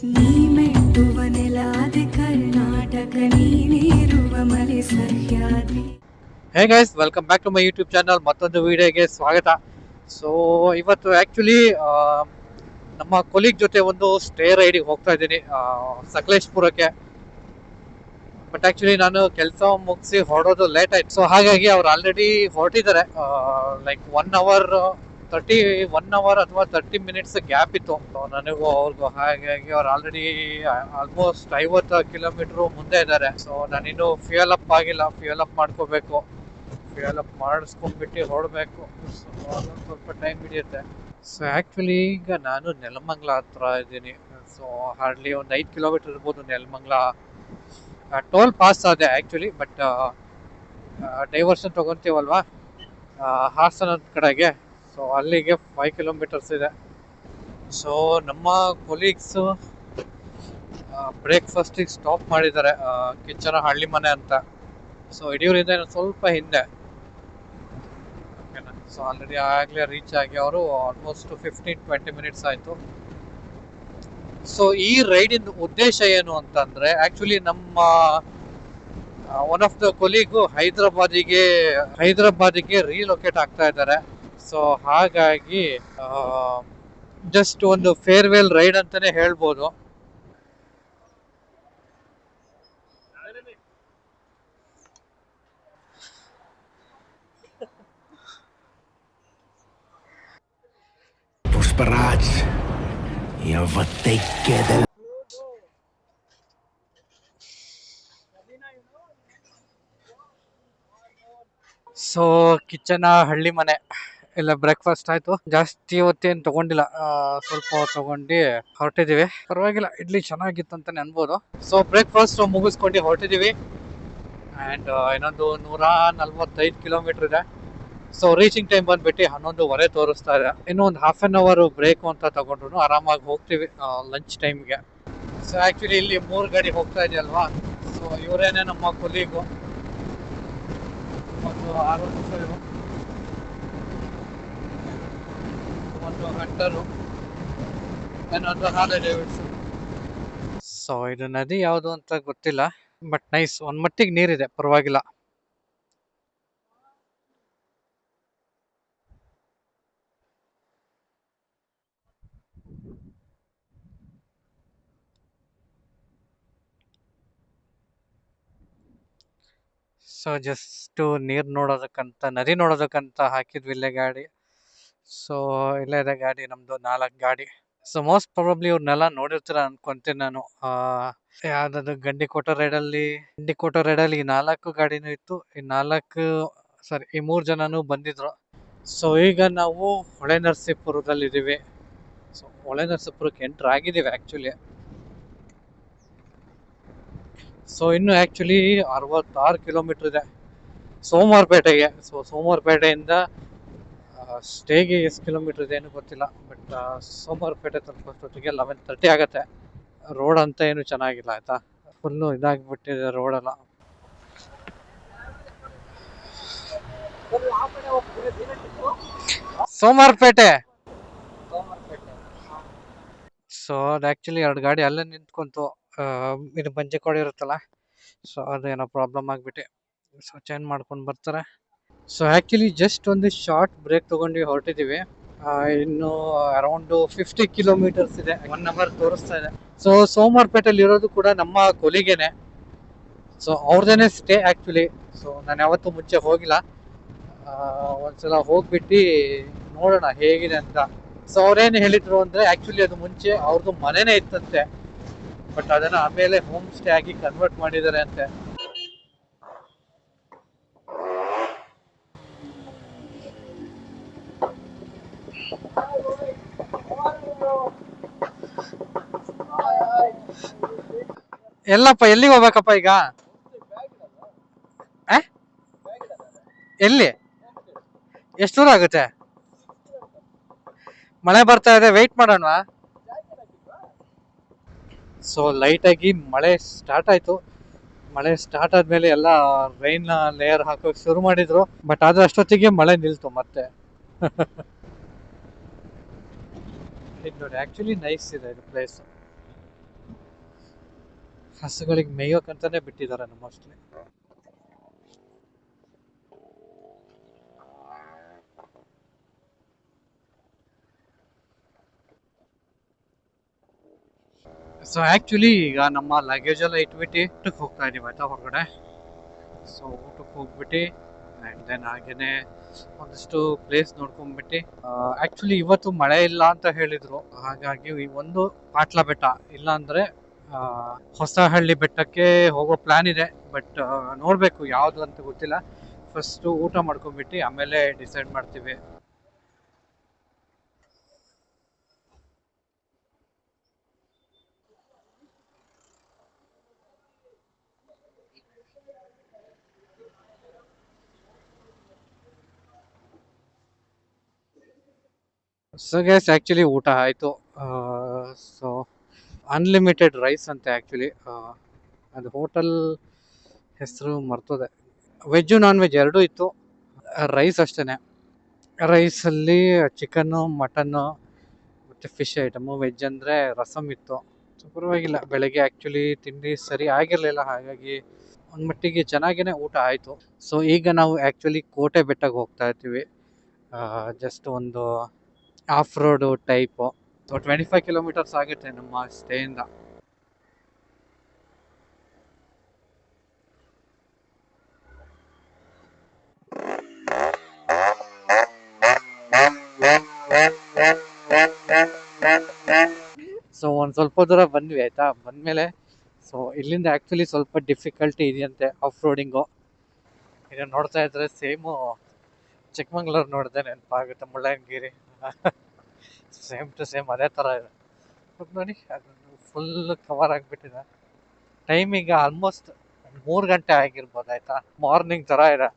ನೀ ಮೆಟ್ಟುವ ನೆಲಾದೆ ಕರ್ನಾಟಕ ನೀನಿರುವ ಮಲೆ Sahyadri. Hey guys, welcome back to my YouTube channel. ಮತ್ತೊಂದು ವಿಡಿಯೋಗೆ ಸ್ವಾಗತ. ಸೊ ಇವತ್ತು ಆ್ಯಕ್ಚುಲಿ ನಮ್ಮ ಕೊಲೀಗ್ ಜೊತೆ ಒಂದು ಸ್ಟೇ ರೈಡಿಗೆ ಹೋಗ್ತಾ ಇದ್ದೀನಿ ಸಕಲೇಶ್ಪುರಕ್ಕೆ. ಬಟ್ ಆ್ಯಕ್ಚುಲಿ ನಾನು ಕೆಲಸ ಮುಗಿಸಿ ಹೊರಡೋದು ಲೇಟ್ ಆಯ್ತು. ಸೊ ಹಾಗಾಗಿ ಅವ್ರು ಆಲ್ರೆಡಿ ಹೊರಟಿದ್ದಾರೆ. ಲೈಕ್ 1 ಅವರ್ ಅಥವಾ 30 ಮಿನಿಟ್ಸ್ ಗ್ಯಾಪ್ ಇತ್ತು ನನಗೂ ಅವ್ರಿಗೂ. ಹಾಗಾಗಿ ಅವ್ರು ಆಲ್ರೆಡಿ ಆಲ್ಮೋಸ್ಟ್ 50 ಕಿಲೋಮೀಟರ್ ಮುಂದೆ ಇದ್ದಾರೆ. ಸೊ ನಾನಿನ್ನು ಫ್ಯೂಯಲ್ ಅಪ್ ಆಗಿಲ್ಲ, ಫ್ಯೂಯಲ್ ಅಪ್ ಮಾಡ್ಕೋಬೇಕು. ಫ್ಯೂಯಲ್ ಅಪ್ ಮಾಡಿಸ್ಕೊಂಡ್ಬಿಟ್ಟು ಹೊರಡಬೇಕು. ಸೊ ಅದೊಂದು ಸ್ವಲ್ಪ ಟೈಮ್ ಹಿಡಿಯುತ್ತೆ. ಸೊ ಆ್ಯಕ್ಚುಲಿ ಈಗ ನಾನು ನೆಲಮಂಗಲ ಹತ್ರ ಇದ್ದೀನಿ. ಸೊ ಹಾರ್ಡ್ಲಿ ಒಂದು 5 ಕಿಲೋಮೀಟರ್ ಇರ್ಬೋದು ನೆಲಮಂಗಲ. ಟೋಲ್ ಪಾಸ್ ಆದೆ ಆ್ಯಕ್ಚುಲಿ, ಬಟ್ ಡೈವರ್ಷನ್ ತೊಗೊತೀವಲ್ವಾ ಹಾಸನ ಕಡೆಗೆ. ಸೊ ಅಲ್ಲಿಗೆ 5 ಕಿಲೋಮೀಟರ್ಸ್ ಇದೆ. ಸೊ ನಮ್ಮ ಕೊಲೀಗ್ಸು ಬ್ರೇಕ್ಫಾಸ್ಟಿಗೆ ಸ್ಟಾಪ್ ಮಾಡಿದ್ದಾರೆ ಕಿಚ್ಚನ ಹಳ್ಳಿ ಮನೆ ಅಂತ. ಸೊ ಯಡಿಯೂರಿಂದ ಸ್ವಲ್ಪ ಹಿಂದೆ. ಓಕೆನಾ. ಸೊ ಆಲ್ರೆಡಿ ಆಗಲೇ ರೀಚ್ ಆಗಿ ಅವರು ಆಲ್ಮೋಸ್ಟ್ 15-20 ಮಿನಿಟ್ಸ್ ಆಯಿತು. ಸೊ ಈ ರೈಡಿನ ಉದ್ದೇಶ ಏನು ಅಂತಂದರೆ, ಆ್ಯಕ್ಚುಲಿ ನಮ್ಮ ಒನ್ ಆಫ್ ದ ಕೊಲೀಗು ಹೈದರಾಬಾದಿಗೆ ರೀಲೊಕೇಟ್ ಆಗ್ತಾ ಇದ್ದಾರೆ. ಸೊ ಹಾಗಾಗಿ ಜಸ್ಟ್ ಒಂದು ಫೇರ್ವೆಲ್ ರೈಡ್ ಅಂತಾನೆ ಹೇಳ್ಬೋದು. Pushparaj, yavattekke del. ಸೊ ಕಿಚನ ಹಳ್ಳಿ ಮನೆ ಎಲ್ಲ ಬ್ರೇಕ್ಫಾಸ್ಟ್ ಆಯ್ತು. ಜಾಸ್ತಿ ಹೊತ್ತೇನು ತಗೊಂಡಿಲ್ಲ, ಸ್ವಲ್ಪ ತಗೊಂಡು ಹೊರಟಿದೀವಿ. ಪರವಾಗಿಲ್ಲ, ಇಡ್ಲಿ ಚೆನ್ನಾಗಿತ್ತು ಅಂತಾನೆ ಅನ್ಬೋದು. ಸೊ ಬ್ರೇಕ್ಫಾಸ್ಟ್ ಮುಗಿಸ್ಕೊಂಡು ಹೊರಟಿದೀವಿ. ಆ್ಯಂಡ್ ಇನ್ನೊಂದು 145 ಕಿಲೋಮೀಟರ್ ಇದೆ. ಸೊ ರೀಚಿಂಗ್ ಟೈಮ್ ಬಂದ್ಬಿಟ್ಟು 11:15 ತೋರಿಸ್ತಾ ಇದೆ. ಇನ್ನೂ ಒಂದು ಹಾಫ್ ಆನ್ ಅವರ್ ಬ್ರೇಕು ಅಂತ ತಗೊಂಡ್ರು ಆರಾಮಾಗಿ ಹೋಗ್ತೀವಿ ಲಂಚ್ ಟೈಮ್ಗೆ. ಸೊ ಆ್ಯಕ್ಚುಲಿ ಇಲ್ಲಿ 3 ಗಾಡಿ ಹೋಗ್ತಾ ಇದೆಯಲ್ವಾ. ಸೊ ಇವರೇನೆ ನಮ್ಮ ಕೊಲೀಗು. ಒಂದು ಆರೋಗ್ಯ, ಒಂದು ಹಂಟರು, ಇನ್ನೊಂದು ಹಾರ್ಲೆ ಡೇವಿಡ್ಸನ್. ಸೊ ಇದು ನದಿ ಯಾವುದು ಅಂತ ಗೊತ್ತಿಲ್ಲ, ಬಟ್ ನೈಸ್. ಒಂದ್ ಮಟ್ಟಿಗೆ ನೀರಿದೆ, ಪರವಾಗಿಲ್ಲ. ಸೊ ಜಸ್ಟ್ ನೀರು ನೋಡೋದಕ್ಕಂತ, ನದಿ ನೋಡೋದಕ್ಕಂತ ಹಾಕಿದ್ವಿ ಇಲ್ಲೇ ಗಾಡಿ. ಸೊ ಇಲ್ಲೇ ಇದೆ ಗಾಡಿ ನಮ್ದು, 4 ಗಾಡಿ. ಸೊ ಮೋಸ್ಟ್ ಪ್ರಾಬಬ್ಲಿ ಇವ್ರನ್ನೆಲ್ಲ ನೋಡಿರ್ತೀರ ಅನ್ಕೊಂತೀನಿ ನಾನು. ಯಾವ್ದಾದ್ರು ಗಂಡಿಕೋಟ ರೈಡಲ್ಲಿ ಈ 4 ಗಾಡಿನೂ ಇತ್ತು. ಈ 3 ಜನನೂ ಬಂದಿದ್ರು. ಸೊ ಈಗ ನಾವು ಹೊಳೆನರಸೀಪುರದಲ್ಲಿ ಇದೀವಿ. ಸೊ ಹೊಳೆನರಸೀಪುರಕ್ಕೆ ಎಂಟರ್ ಆಗಿದ್ದೀವಿ ಆ್ಯಕ್ಚುಲಿ. ಸೊ ಇನ್ನು ಆ್ಯಕ್ಚುಲಿ 66 ಕಿಲೋಮೀಟರ್ ಇದೆ ಸೋಮವಾರಪೇಟೆಗೆ. ಸೊ ಸೋಮವಾರಪೇಟೆಯಿಂದ ಸ್ಟೇಗೆ ಎಷ್ಟು ಕಿಲೋಮೀಟರ್ ಇದೆ ಏನು ಗೊತ್ತಿಲ್ಲ, ಬಟ್ ಸೋಮವಾರಪೇಟೆ ತಲುಪೋಷ್ಟೊತ್ತಿಗೆ 11:30 ಆಗುತ್ತೆ. ರೋಡ್ ಅಂತ ಏನು ಚೆನ್ನಾಗಿಲ್ಲ ಆಯ್ತಾ, ಫುಲ್ಲು ಇದಾಗಿಬಿಟ್ಟಿದೆ ರೋಡೆಲ್ಲ. ಸೋಮವಾರಪೇಟೆ. ಸೊ ಅದು ಆ್ಯಕ್ಚುಲಿ 2 ಗಾಡಿ ಅಲ್ಲೇ ನಿಂತ್ಕೊಂತು. ಇದು ಬಂಜೆ ಕೊಡಿ ಇರುತ್ತಲ್ಲ, ಸೊ ಅದೇನೋ ಪ್ರಾಬ್ಲಮ್ ಆಗಿಬಿಟ್ಟು ಸೊ ಚೇಂಜ್ ಮಾಡ್ಕೊಂಡು ಬರ್ತಾರೆ. ಸೊ ಆ್ಯಕ್ಚುಲಿ ಜಸ್ಟ್ ಒಂದು ಶಾರ್ಟ್ ಬ್ರೇಕ್ ತೊಗೊಂಡು ಹೊರಟಿದ್ದೀವಿ. ಇನ್ನು ಅರೌಂಡ್ 50 ಕಿಲೋಮೀಟರ್ಸ್ ಇದೆ. 1 ಅವರ್ ತೋರಿಸ್ತಾ ಇದೆ. ಸೊ ಸೋಮವಾರಪೇಟೆಯಲ್ಲಿ ಇರೋದು ಕೂಡ ನಮ್ಮ ಕೊಲಿಗೇನೆ. ಸೊ ಅವ್ರದ್ದೇನೆ ಸ್ಟೇ ಆ್ಯಕ್ಚುಲಿ. ಸೊ ನಾನು ಯಾವತ್ತೂ ಮುಂಚೆ ಹೋಗಿಲ್ಲ. ಒಂದ್ಸಲ ಹೋಗ್ಬಿಟ್ಟು ನೋಡೋಣ ಹೇಗಿದೆ ಅಂತ. ಸೊ ಅವ್ರೇನು ಹೇಳಿದ್ರು ಅಂದರೆ, ಆ್ಯಕ್ಚುಲಿ ಅದು ಮುಂಚೆ ಅವ್ರದ್ದು ಮನೆನೇ ಇತ್ತಂತೆ, ಬಟ್ ಅದನ್ನು ಆಮೇಲೆ ಹೋಮ್ ಸ್ಟೇ ಆಗಿ ಕನ್ವರ್ಟ್ ಮಾಡಿದ್ದಾರೆ ಅಂತೆ. ಎಲ್ಲಪ್ಪ, ಎಲ್ಲಿಗೆ ಹೋಗ್ಬೇಕಪ್ಪ ಈಗ? ಎಲ್ಲಿ? ಎಷ್ಟು ದೂರ ಆಗುತ್ತೆ? ಮಳೆ ಬರ್ತಾ ಇದೆ, ವೆಯ್ಟ್ ಮಾಡೋಣವಾ? ಸೊ ಲೈಟಾಗಿ ಮಳೆ ಸ್ಟಾರ್ಟ್ ಆಯಿತು. ಮಳೆ ಸ್ಟಾರ್ಟ್ ಆದಮೇಲೆ ಎಲ್ಲ ರೈನ್ ಲೇಯರ್ ಹಾಕೋಕೆ ಶುರು ಮಾಡಿದ್ರು. ಬಟ್ ಆದ್ರೆ ಅಷ್ಟೊತ್ತಿಗೆ ಮಳೆ ನಿಲ್ತು ಮತ್ತೆ. ಇದು ನೋಡಿ, ಆ್ಯಕ್ಚುಲಿ ನೈಸ್ ಇದೆ ಇದು ಪ್ಲೇಸ್. ಹಸುಗಳಿಗೆ ಮೇಯೋಕ್ಕಂತಾನೆ ಬಿಟ್ಟಿದ್ದಾರೆ ಮೋಸ್ಟ್ಲಿ. ಸೊ ಆ್ಯಕ್ಚುಲಿ ಈಗ ನಮ್ಮ ಲಗೇಜ್ ಎಲ್ಲ ಇಟ್ಬಿಟ್ಟು ಊಟಕ್ಕೆ ಹೋಗ್ತಾ ಇದೀವಿ ಆಯ್ತಾ ಹೊರಗಡೆ. ಸೊ ಊಟಕ್ಕೆ ಹೋಗ್ಬಿಟ್ಟು ಆ್ಯಂಡ್ ದೆನ್ ಹಾಗೇನೆ ಒಂದಷ್ಟು ಪ್ಲೇಸ್ ನೋಡ್ಕೊಂಡ್ಬಿಟ್ಟು. ಆ್ಯಕ್ಚುಲಿ ಇವತ್ತು ಮಳೆ ಇಲ್ಲ ಅಂತ ಹೇಳಿದ್ರು, ಹಾಗಾಗಿ ಈ ಒಂದು ಪಾಟ್ಲ ಬೆಟ್ಟ ಇಲ್ಲ ಅಂದರೆ ಹೊಸಹಳ್ಳಿ ಬೆಟ್ಟಕ್ಕೆ ಹೋಗೋ ಪ್ಲ್ಯಾನ್ ಇದೆ. ಬಟ್ ನೋಡಬೇಕು ಯಾವುದು ಅಂತ ಗೊತ್ತಿಲ್ಲ. ಫಸ್ಟು ಊಟ ಮಾಡ್ಕೊಂಡ್ಬಿಟ್ಟು ಆಮೇಲೆ ಡಿಸೈಡ್ ಮಾಡ್ತೀವಿ. ಸೊ ಗ್ಯಾಸ್ ಆ್ಯಕ್ಚುಲಿ ಊಟ ಆಯಿತು. ಸೊ ಅನ್ಲಿಮಿಟೆಡ್ ರೈಸ್ ಅಂತೆ ಆ್ಯಕ್ಚುಲಿ. ಅದು ಹೋಟೆಲ್ ಹೆಸರು ಮರ್ತೋದೆ. ವೆಜ್ಜು ನಾನ್ ವೆಜ್ ಎರಡೂ ಇತ್ತು. ರೈಸ್ ಅಷ್ಟೇ. ರೈಸಲ್ಲಿ ಚಿಕನ್ನು, ಮಟನ್ನು ಮತ್ತು ಫಿಶ್ ಐಟಮು. ವೆಜ್ ಅಂದರೆ ರಸಮ್ ಇತ್ತು. ಸೊ ಪರವಾಗಿಲ್ಲ. ಬೆಳಗ್ಗೆ ಆ್ಯಕ್ಚುಲಿ ತಿಂಡಿ ಸರಿ ಆಗಿರಲಿಲ್ಲ, ಹಾಗಾಗಿ ಒಂದು ಮಟ್ಟಿಗೆ ಚೆನ್ನಾಗೇ ಊಟ ಆಯಿತು. ಸೊ ಈಗ ನಾವು ಆ್ಯಕ್ಚುಲಿ ಕೋಟೆ ಬೆಟ್ಟಕ್ಕೆ ಹೋಗ್ತಾ ಇರ್ತೀವಿ. ಜಸ್ಟ್ ಒಂದು off road type. So 25 kilometres ಆಗುತ್ತೆ ನಮ್ಮ ಸ್ಟೇಯಿಂದ. ಸೊ ಒಂದು ಸ್ವಲ್ಪ ದೂರ ಬಂದ್ವಿ ಆಯಿತಾ. ಬಂದಮೇಲೆ ಸೊ ಇಲ್ಲಿಂದ ಆ್ಯಕ್ಚುಲಿ ಸ್ವಲ್ಪ ಡಿಫಿಕಲ್ಟಿ ಇದೆಯಂತೆ ಆಫ್ ರೋಡಿಂಗು. ಇದನ್ನು ನೋಡ್ತಾ ಇದ್ರೆ ಸೇಮು ಚಿಕ್ಕಮಂಗ್ಳೂರು ನೋಡಿದೆ ನೆನಪಾಗುತ್ತೆ, ಮುಳ್ಳಯ್ಯನಗಿರಿ. ಸೇಮ್ ಟು ಸೇಮ್ ಅದೇ ಥರ ಇದೆ. ಬಟ್ ನೋಡಿ ಅದು ಫುಲ್ ಕವರ್ ಆಗಿಬಿಟ್ಟಿದೆ. ಟೈಮ್ ಈಗ ಆಲ್ಮೋಸ್ಟ್ 3 ಗಂಟೆ ಆಗಿರ್ಬೋದು ಆಯಿತಾ. ಮಾರ್ನಿಂಗ್ ಥರ ಇದೆ.